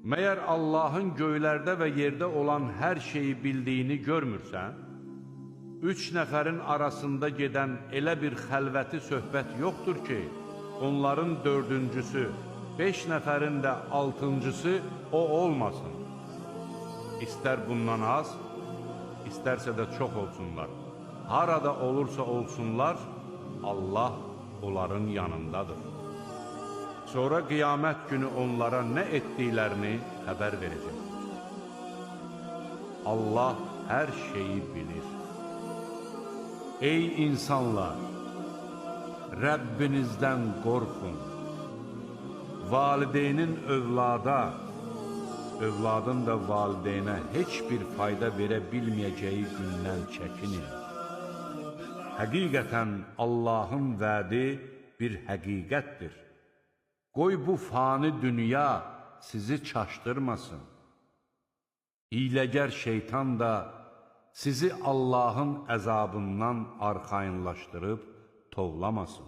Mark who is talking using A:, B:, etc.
A: Məyər Allahın göylərdə və yerdə olan hər şeyi bildiyini görmürsən? 3 nəfərin arasında gedən elə bir xəlvəti söhbət yoxdur ki, onların 4-cüsü, 5 nəfərin də 6-cısı o olmasın. İstər bundan az, istərsə də çox olsunlar. Harada olursa olsunlar, Allah onların yanındadır. Sonra qiyamət günü onlara nə etdiklərini xəbər verəcəkdir. Allah hər şeyi bilir. Ey insanlar! Rəbbinizdən qorxun. Valideynin övlada, övladın da valideynə heç bir fayda verə bilməyəcəyi gündən çəkinin. Həqiqətən Allahın vədi bir həqiqətdir. Qoy bu fani dünya sizi çaşdırmasın. Hiləgər şeytan da sizi Allahın əzabından arxayınlaşdırıb tovlamasın.